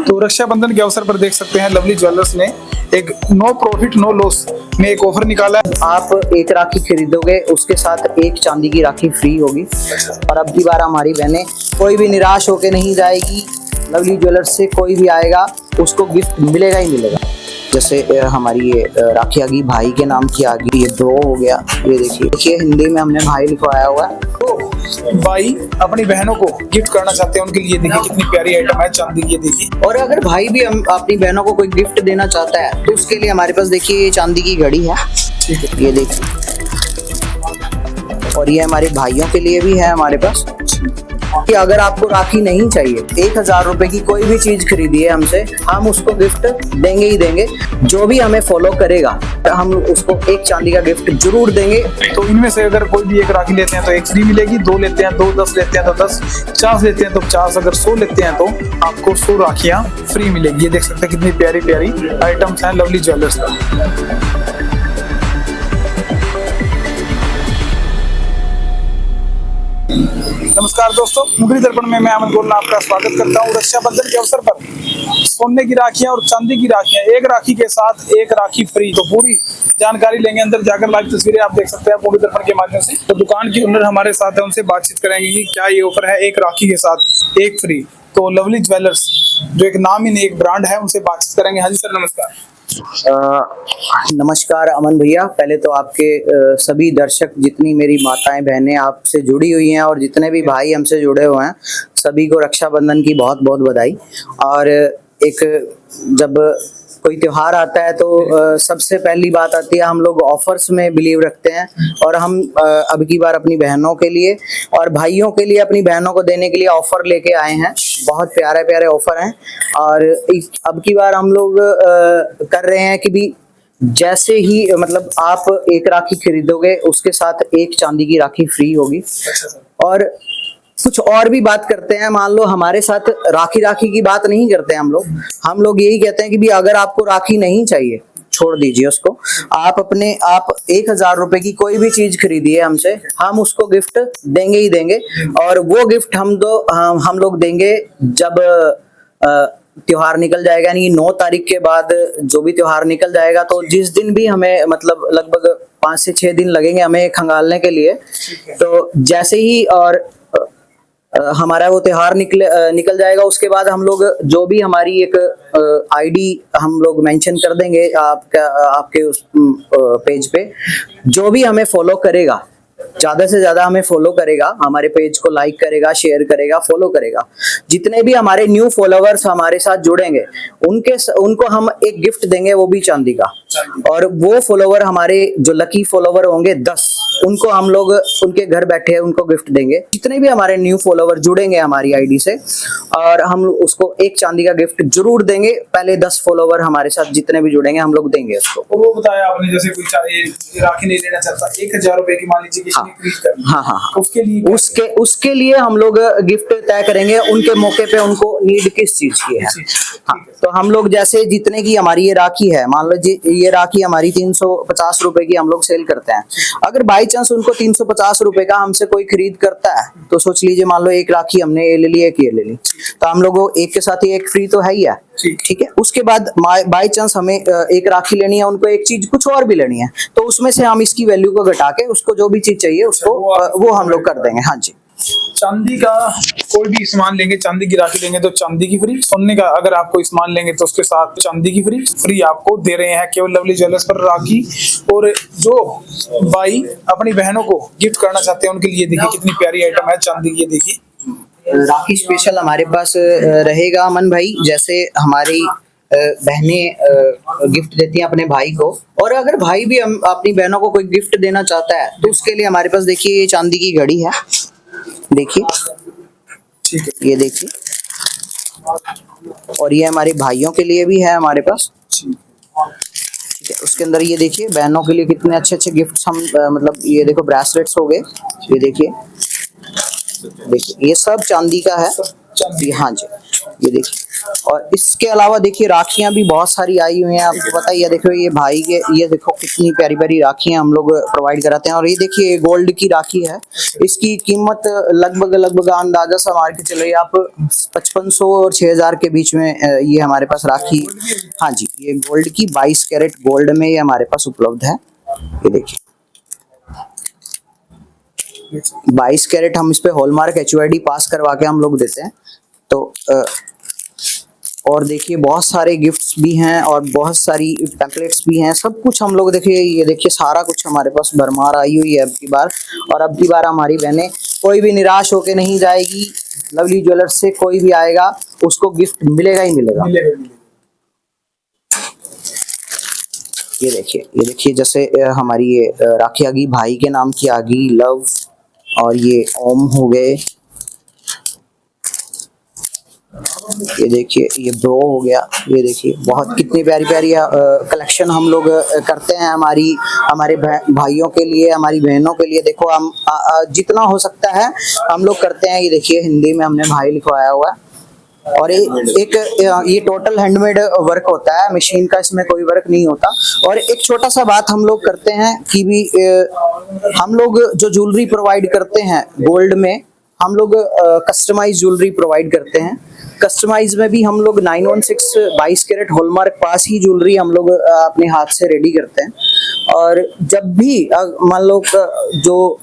तो रक्षाबंधन के अवसर पर देख सकते हैं लवली ज्वेलर्स ने एक नो प्रॉफिट नो लॉस में एक ऑफर निकाला है। आप एक राखी खरीदोगे उसके साथ एक चांदी की राखी फ्री होगी। और अब की बार हमारी बहनें कोई भी निराश होकर नहीं जाएगी। लवली ज्वेलर्स से कोई भी आएगा उसको गिफ्ट मिलेगा ही मिलेगा। जैसे हमारी ये राखी आ गई भाई के नाम की आ गई, ये ब्रो हो गया। ये देखिए हिंदी में हमने भाई लिखवाया हुआ है। तो भाई अपनी बहनों को गिफ्ट करना चाहते हैं उनके लिए देखिए कितनी प्यारी आइटम है चांदी की, ये देखिए। और अगर भाई भी अपनी बहनों को कोई गिफ्ट देना चाहता है तो उसके लिए हमारे पास देखिए ये चांदी की घड़ी है, ठीक है, ये देखिए। और ये हमारे भाइयों के लिए भी है हमारे पास कि अगर आपको राखी नहीं चाहिए, 1000 रुपए की कोई भी चीज खरीदिए हमसे, हम उसको गिफ्ट देंगे ही देंगे। जो भी हमें फॉलो करेगा हम उसको एक चांदी का गिफ्ट जरूर देंगे। तो इनमें से अगर कोई भी एक राखी लेते हैं तो एक फ्री मिलेगी, 2 लेते हैं तो 10 लेते हैं तो 10, 50 लेते हैं तो 50, अगर 100 लेते हैं तो आपको 100 राखियां फ्री मिलेगी। ये देख सकते हैं कितनी प्यारी प्यारी आइटम्स हैं लवली ज्वेलर्स का। नमस्कार दोस्तों, मुगरी दर्पण में मैं अमन गोलना आपका स्वागत करता हूं। रक्षाबंधन के अवसर पर सोने की राखियां और चांदी की राखियां, एक राखी के साथ एक राखी फ्री। तो पूरी जानकारी लेंगे, अंदर जाकर लाइव तस्वीरें आप देख सकते हैं मुगरी दर्पण के माध्यम से। तो दुकान की ओनर हमारे साथ है, उनसे बातचीत करेंगे कि क्या ये ऑफर है एक राखी के साथ एक फ्री। तो लवली ज्वेलर्स जो एक नाम ही नहीं एक ब्रांड है, उनसे बातचीत करेंगे। हाँ जी सर, नमस्कार। नमस्कार अमन भैया, पहले तो आपके सभी दर्शक, जितनी मेरी माताएं बहनें आपसे जुड़ी हुई हैं और जितने भी भाई हमसे जुड़े हुए हैं, सभी को रक्षाबंधन की बहुत बहुत बधाई। और एक जब कोई त्योहार आता है तो सबसे पहली बात आती है, हम लोग ऑफर्स में बिलीव रखते हैं और हम अब की बार अपनी बहनों के लिए और भाइयों के लिए अपनी बहनों को देने के लिए ऑफर लेके आए हैं। बहुत प्यारे प्यारे ऑफर हैं और अब की बार हम लोग कर रहे हैं कि भी जैसे ही मतलब आप एक राखी खरीदोगे उसके साथ एक चांदी की राखी फ्री होगी। और कुछ और भी बात करते हैं, मान लो हमारे साथ राखी की बात नहीं करते हैं हम लोग यही कहते हैं कि भी अगर आपको राखी नहीं चाहिए छोड़ दीजिए उसको। आप 1000 रुपए की कोई भी चीज खरीदिए हमसे, हम उसको गिफ्ट देंगे ही देंगे। और वो गिफ्ट हम लोग देंगे जब त्योहार निकल जाएगा, यानी 9 तारीख के बाद जो भी त्योहार निकल जाएगा। तो जिस दिन भी हमें मतलब लगभग 5 से 6 दिन लगेंगे हमें खंगालने के लिए। तो जैसे ही और हमारा वो त्योहार निकल जाएगा, उसके बाद हम लोग जो भी हमारी एक आईडी हम लोग मेंशन कर देंगे आपके उस पेज पे। जो भी हमें फॉलो करेगा, ज्यादा से ज्यादा हमें फॉलो करेगा, हमारे पेज को लाइक करेगा, शेयर करेगा, फॉलो करेगा, जितने भी हमारे न्यू फॉलोवर्स हमारे साथ जुड़ेंगे उनको हम एक गिफ्ट देंगे, वो भी चांदी का। और वो फॉलोवर हमारे जो लकी फॉलोवर होंगे 10, उनको हम लोग उनके घर बैठे उनको गिफ्ट देंगे। जितने भी हमारे न्यू फॉलोवर जुड़ेंगे हमारी आईडी से, और हम उसको एक चांदी का गिफ्ट जरूर देंगे। पहले 10 फॉलोवर हमारे साथ जितने भी जुड़ेंगे हम लोग देंगे उसको। और वो बताया आपने, जैसे कोई राखी नहीं लेना चाहता, 1000 रुपए की मान लीजिए हाँ, उसके लिए हम लोग गिफ्ट तय करेंगे उनके मौके पे, उनको नीड किस चीज की है। हाँ, तो हम लोग जैसे जितने की हमारी ये राखी है, मान लो ये राखी हमारी 350 रुपए की हम लोग सेल करते हैं। अगर बाई चांस उनको 350 रुपए का हमसे कोई खरीद करता है तो सोच लीजिए, मान लो एक राखी हमने ये ले ली, एक ये ले ली, तो हम लोग एक के साथ ही एक फ्री तो है ही है, ठीक है। उसके बाद बाई चांस हमें एक राखी लेनी है, उनको एक चीज कुछ और भी लेनी है, तो उसमें से हम इसकी वैल्यू को घटा के उसको जो भी चीज चाहिए उसको वो हम लोग कर देंगे। हाँ जी। चांदी का कोई भी सामान लेंगे, चांदी की राखी लेंगे तो चांदी की फ्री। सोने का अगर आप कोई सामान लेंगे तो उसके साथ चांदी की फ्री आपको दे रहे हैं केवल लवली ज्वेलर्स पर राखी। और जो भाई अपनी बहनों को गिफ्ट करना चाहते हैं उनके लिए देखिए कितनी प्यारी आइटम है चांदी की, ये देखिए। राखी स्पेशल हमारे पास रहेगा अमन भाई, जैसे हमारी बहनें गिफ्ट देती हैं अपने भाई को, और अगर भाई भी अपनी बहनों को कोई गिफ्ट देना चाहता है तो उसके लिए हमारे पास देखिए ये चांदी की घड़ी है, देखिए, ठीक है, ये देखिए। और ये हमारे भाइयों के लिए भी है हमारे पास, ठीक है। उसके अंदर ये देखिए बहनों के लिए कितने अच्छे अच्छे गिफ्ट्स हम मतलब ये देखो ब्रेसलेट्स हो गए, ये देखिए ये सब चांदी का है, चांदी। हाँ जी, ये देखिए। और इसके अलावा देखिए राखियां भी बहुत सारी आई हुई हैं, आपको पता ही है। देखो ये भाई के, ये देखो कितनी प्यारी प्यारी राखियां हम लोग प्रोवाइड कराते हैं। और ये देखिए गोल्ड की राखी है, इसकी कीमत लगभग अंदाजा सा मार के चलिए आप 5500 और 6000 के बीच में ये हमारे पास राखी। हाँ जी, ये गोल्ड की 22 कैरेट गोल्ड में ये हमारे पास उपलब्ध है। ये देखिए 22 कैरेट हम इस पे हॉलमार्क HUID पास करवा के हम लोग देते हैं। तो और देखिए बहुत सारे गिफ्ट्स भी हैं और बहुत सारी पैम्पलेट्स भी हैं, सब कुछ हम लोग देखिए, ये देखिए सारा कुछ हमारे पास भरमार आई हुई है अब की बार। और अब की बार हमारी बहनें कोई भी निराश होके नहीं जाएगी। लवली ज्वेलर्स से कोई भी आएगा उसको गिफ्ट मिलेगा ही मिलेगा। ये देखिए जैसे हमारी ये राखी आ गई, भाई के नाम की आ गई लव, और ये ओम हो गए। ये देखिए ये ब्रो हो गया। ये देखिए बहुत कितनी प्यारी प्यारी कलेक्शन हम लोग करते हैं हमारे भाइयों के लिए, हमारी बहनों के लिए। देखो हम जितना हो सकता है हम लोग करते हैं। ये देखिए हिंदी में हमने भाई लिखवाया हुआ है। और ये टोटल हैंडमेड वर्क होता है, मशीन का इसमें कोई वर्क नहीं होता। और एक छोटा सा बात हम लोग करते हैं कि भी हम लोग जो ज्वेलरी प्रोवाइड करते हैं गोल्ड में, हम लोग कस्टमाइज ज्वेलरी प्रोवाइड करते हैं। कस्टमाइज में भी हम लोग 916 22 कैरेट हॉलमार्क पास ही ज्वेलरी हम लोग अपने हाथ से रेडी करते हैं। और जब भी मान लो जो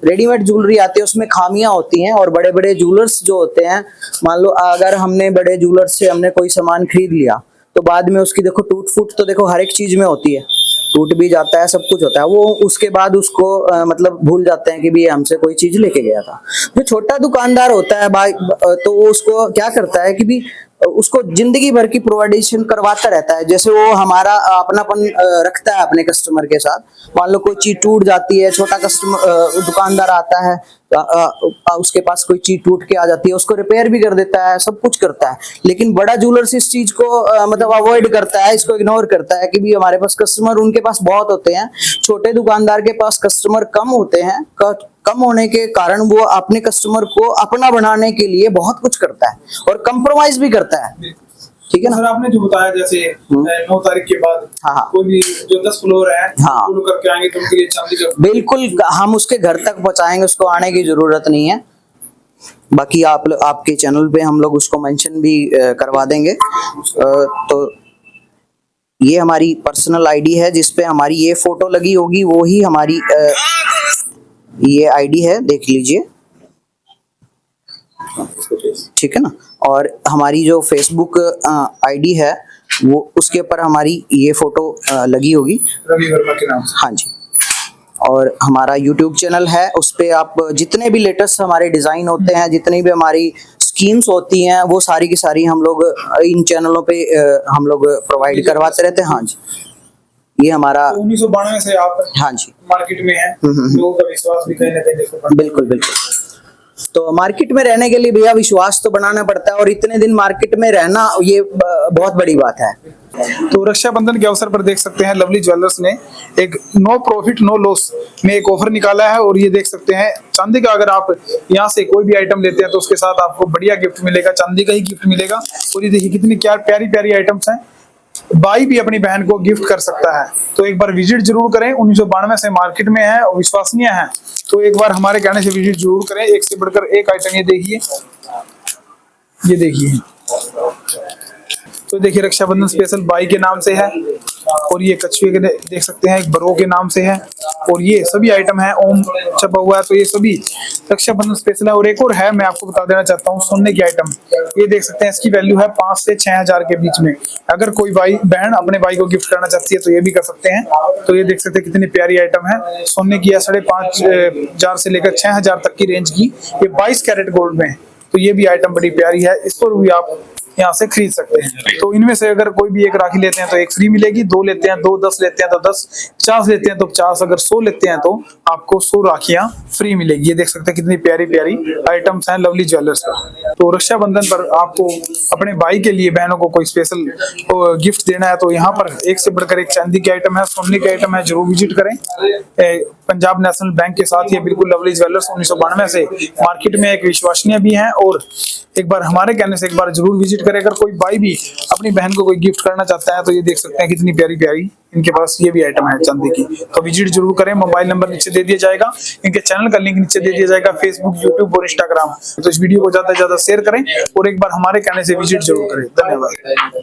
रेडीमेड ज्वेलरी आती है उसमें खामियां होती हैं, और बड़े बड़े ज्वेलर्स जो होते हैं, मान लो अगर हमने बड़े ज्वेलर्स से हमने कोई सामान खरीद लिया तो बाद में उसकी देखो टूट फूट तो देखो हर एक चीज में होती है, टूट भी जाता है, सब कुछ होता है। वो उसके बाद उसको मतलब भूल जाते हैं कि भी हमसे कोई चीज लेके गया था। जो छोटा दुकानदार होता है भाई, तो वो उसको क्या करता है कि भी उसको जिंदगी भर की प्रोवाइडेशन करवाता रहता है। जैसे वो हमारा अपनापन रखता है अपने कस्टमर के साथ। मान लो कोई चीज टूट जाती है, छोटा कस्टमर दुकानदार आता है, उसके पास कोई चीज टूट के आ जाती है, उसको रिपेयर भी कर देता है, सब कुछ करता है। लेकिन बड़ा ज्वेलर्स इस चीज को मतलब अवॉइड करता है, इसको इग्नोर करता है कि भी हमारे पास कस्टमर उनके पास बहुत होते हैं। छोटे दुकानदार के पास कस्टमर कम होते हैं, कम होने के कारण वो अपने कस्टमर को अपना बनाने के लिए बहुत कुछ करता है और कंप्रोमाइज भी करता है। ठीक है ना सर, आपने जो बताया जैसे 9 तारीख के बाद हाँ। कोई भी जो 10 फ्लोर है हाँ। फॉलो करके आएंगे तो उनके लिए चांदी का बिल्कुल हम उसके घर तक पहुंचाएंगे, उसको आने की जरूरत नहीं है। बाकी आपके चैनल पे हम लोग उसको मेंशन भी करवा देंगे। तो ये हमारी पर्सनल आईडी है जिसपे हमारी ये फोटो लगी होगी, वो ही हमारी ये आईडी है, देख लीजिए। ठीक है ना। और हमारी जो फेसबुक आईडी है वो उसके ऊपर हमारी ये फोटो लगी होगी, रवि वर्मा के नाम से। हाँ जी। और हमारा यूट्यूब चैनल है, उस पे आप जितने भी लेटेस्ट हमारे डिजाइन होते हैं, जितनी भी हमारी स्कीम्स होती हैं, वो सारी की सारी हम लोग इन चैनलों पे हम लोग प्रोवाइड करवाते रहते हैं। हाँ जी, ये हमारा 1992 से आप हाँ जी मार्केट में हैं, लोगों का विश्वास भी कहीं ना कहीं देखो। बिल्कुल बिल्कुल। तो मार्केट में रहने के लिए भैया विश्वास तो बनाना पड़ता है, और इतने दिन मार्केट में रहना ये बहुत बड़ी बात है। तो रक्षाबंधन के अवसर पर देख सकते हैं लवली ज्वेलर्स ने एक नो प्रॉफिट नो लॉस में एक ऑफर निकाला है। और ये देख सकते हैं चांदी का, अगर आप यहाँ से कोई भी आइटम लेते हैं तो उसके साथ आपको बढ़िया गिफ्ट मिलेगा, चांदी का ही गिफ्ट मिलेगा। और ये देखिए कितनी क्या प्यारी प्यारी आइटम्स हैं, भाई भी अपनी बहन को गिफ्ट कर सकता है। तो एक बार विजिट जरूर करें, 1992 से मार्केट में है और विश्वसनीय है, तो एक बार हमारे कहने से विजिट जरूर करें। एक से बढ़कर एक आइटम ये देखिए, ये देखिए। तो देखिए रक्षाबंधन स्पेशल बाई के नाम से है, और ये कछुए के देख सकते हैं एक बरो के नाम से है, और ये सभी आइटम है ओम छपा हुआ है। तो ये सभी रक्षाबंधन स्पेशल है। और एक और है, मैं आपको बता देना चाहता हूँ, सोने की आइटम। ये देख सकते हैं, इसकी वैल्यू है 5 से 6000 के बीच में। अगर कोई भाई बहन अपने भाई को गिफ्ट करना चाहती है तो ये भी कर सकते हैं। तो ये देख सकते हैं कितनी प्यारी आइटम है, सोने की है, 5,500 से लेकर 6000 तक की रेंज की। ये 22 कैरेट गोल्ड में है। तो ये भी आइटम बड़ी प्यारी है, इस पर भी आप यहाँ से खरीद सकते हैं। तो इनमें से अगर कोई भी एक राखी लेते हैं तो एक फ्री मिलेगी, 2 लेते हैं 2, 10 लेते हैं तो 10, 50 लेते हैं तो 50, अगर 100 लेते हैं तो आपको 100 राखियां फ्री मिलेगी। ये देख सकते हैं कितनी प्यारी प्यारी आइटम्स हैं लवली ज्वेलर्स का। तो रक्षाबंधन पर आपको अपने भाई के लिए बहनों को कोई स्पेशल गिफ्ट देना है तो यहाँ पर एक से बढ़कर एक चांदी के आइटम है, सोने के आइटम है, जरूर विजिट करें। पंजाब नेशनल बैंक के साथ ये बिल्कुल लवली ज्वेलर्स 1992 से मार्केट में एक विश्वसनीय भी है, और एक बार हमारे कहने से एक बार जरूर विजिट करें। अगर कोई भाई भी अपनी बहन को कोई गिफ्ट करना चाहता है तो ये देख सकते हैं कितनी प्यारी प्यारी इनके पास ये भी आइटम है चांदी की, तो विजिट जरूर करें। मोबाइल नंबर नीचे दे दिया जाएगा, इनके चैनल का लिंक नीचे दे दिया जाएगा, फेसबुक, यूट्यूब और इंस्टाग्राम। तो इस वीडियो को ज्यादा से ज्यादा शेयर करें और एक बार हमारे कहने से विजिट जरूर करें। धन्यवाद।